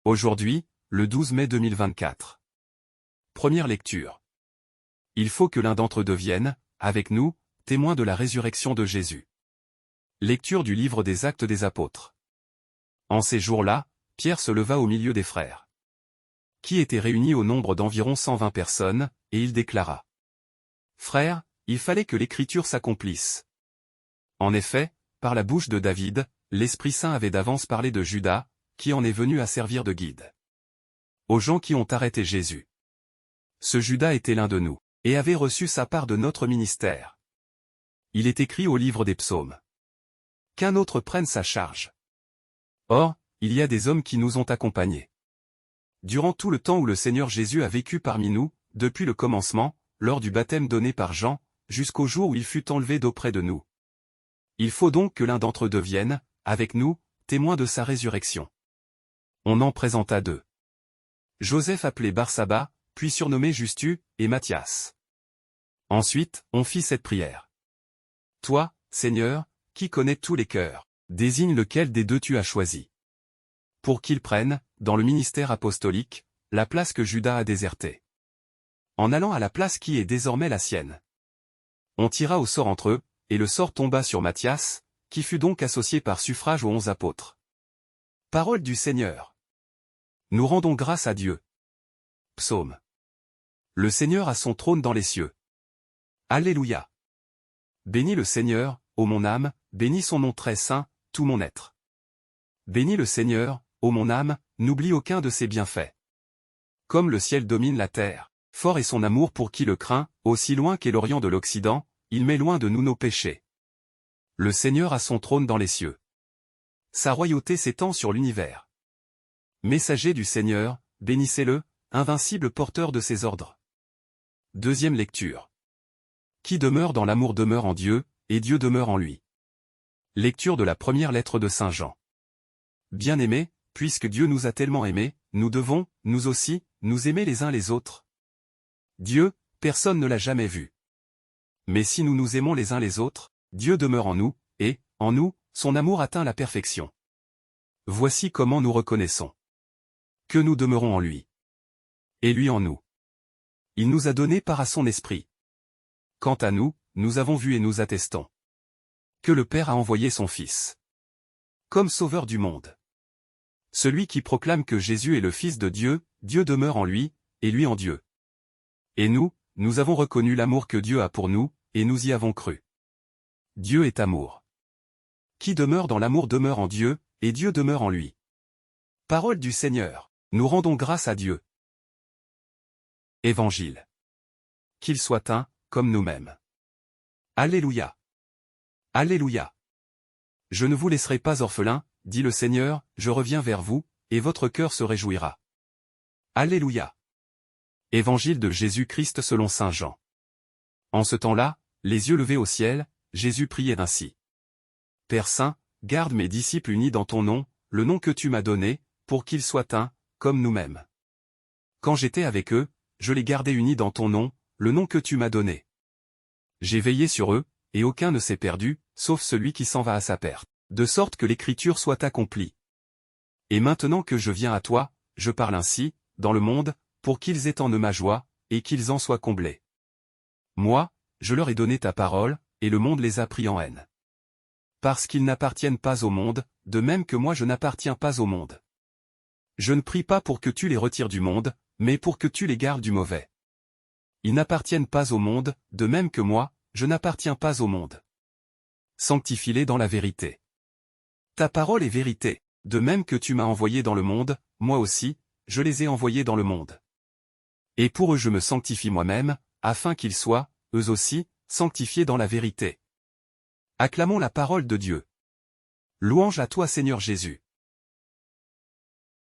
Aujourd'hui, le 12 mai 2024. Première lecture. Il faut que l'un d'entre eux devienne, avec nous, témoin de la résurrection de Jésus. Lecture du livre des Actes des Apôtres. En ces jours-là, Pierre se leva au milieu des frères, qui étaient réunis au nombre d'environ 120 personnes, et il déclara: Frères, il fallait que l'Écriture s'accomplisse. En effet, par la bouche de David, l'Esprit Saint avait d'avance parlé de Judas, qui en est venu à servir de guide aux gens qui ont arrêté Jésus. Ce Judas était l'un de nous, et avait reçu sa part de notre ministère. Il est écrit au livre des psaumes qu'un autre prenne sa charge. Or, il y a des hommes qui nous ont accompagnés durant tout le temps où le Seigneur Jésus a vécu parmi nous, depuis le commencement, lors du baptême donné par Jean, jusqu'au jour où il fut enlevé d'auprès de nous. Il faut donc que l'un d'entre eux devienne, avec nous, témoin de sa résurrection. On en présenta deux. Joseph appelé Barsabas, puis surnommé Justus, et Matthias. Ensuite, on fit cette prière. Toi, Seigneur, qui connais tous les cœurs, désigne lequel des deux tu as choisi, pour qu'il prenne, dans le ministère apostolique, la place que Judas a désertée, en allant à la place qui est désormais la sienne. On tira au sort entre eux, et le sort tomba sur Matthias, qui fut donc associé par suffrage aux 11 apôtres. Parole du Seigneur. Nous rendons grâce à Dieu. Psaume. Le Seigneur a son trône dans les cieux. Alléluia. Bénis le Seigneur, ô mon âme, bénis son nom très saint, tout mon être. Bénis le Seigneur, ô mon âme, n'oublie aucun de ses bienfaits. Comme le ciel domine la terre, fort est son amour pour qui le craint, aussi loin qu'est l'Orient de l'Occident, il met loin de nous nos péchés. Le Seigneur a son trône dans les cieux. Sa royauté s'étend sur l'univers. Messager du Seigneur, bénissez-le, invincible porteur de ses ordres. Deuxième lecture. Qui demeure dans l'amour demeure en Dieu, et Dieu demeure en lui. Lecture de la première lettre de Saint Jean. Bien-aimés, puisque Dieu nous a tellement aimés, nous devons, nous aussi, nous aimer les uns les autres. Dieu, personne ne l'a jamais vu. Mais si nous nous aimons les uns les autres, Dieu demeure en nous, et, en nous, son amour atteint la perfection. Voici comment nous reconnaissons que nous demeurons en lui, et lui en nous. Il nous a donné part à son esprit. Quant à nous, nous avons vu et nous attestons que le Père a envoyé son Fils comme sauveur du monde. Celui qui proclame que Jésus est le Fils de Dieu, Dieu demeure en lui, et lui en Dieu. Et nous, nous avons reconnu l'amour que Dieu a pour nous, et nous y avons cru. Dieu est amour. Qui demeure dans l'amour demeure en Dieu, et Dieu demeure en lui. Parole du Seigneur. Nous rendons grâce à Dieu. Évangile. Qu'il soit un, comme nous-mêmes. Alléluia. Alléluia. Je ne vous laisserai pas orphelins, dit le Seigneur, je reviens vers vous, et votre cœur se réjouira. Alléluia. Évangile de Jésus-Christ selon saint Jean. En ce temps-là, les yeux levés au ciel, Jésus priait ainsi. Père Saint, garde mes disciples unis dans ton nom, le nom que tu m'as donné, pour qu'ils soient un, comme nous-mêmes. Quand j'étais avec eux, je les gardais unis dans ton nom, le nom que tu m'as donné. J'ai veillé sur eux, et aucun ne s'est perdu, sauf celui qui s'en va à sa perte, de sorte que l'écriture soit accomplie. Et maintenant que je viens à toi, je parle ainsi, dans le monde, pour qu'ils aient en eux ma joie, et qu'ils en soient comblés. Moi, je leur ai donné ta parole, et le monde les a pris en haine. Parce qu'ils n'appartiennent pas au monde, de même que moi je n'appartiens pas au monde. Je ne prie pas pour que tu les retires du monde, mais pour que tu les gardes du mauvais. Ils n'appartiennent pas au monde, de même que moi, je n'appartiens pas au monde. Sanctifie-les dans la vérité. Ta parole est vérité, de même que tu m'as envoyé dans le monde, moi aussi, je les ai envoyés dans le monde. Et pour eux je me sanctifie moi-même, afin qu'ils soient, eux aussi, sanctifiés dans la vérité. Acclamons la parole de Dieu. Louange à toi Seigneur Jésus.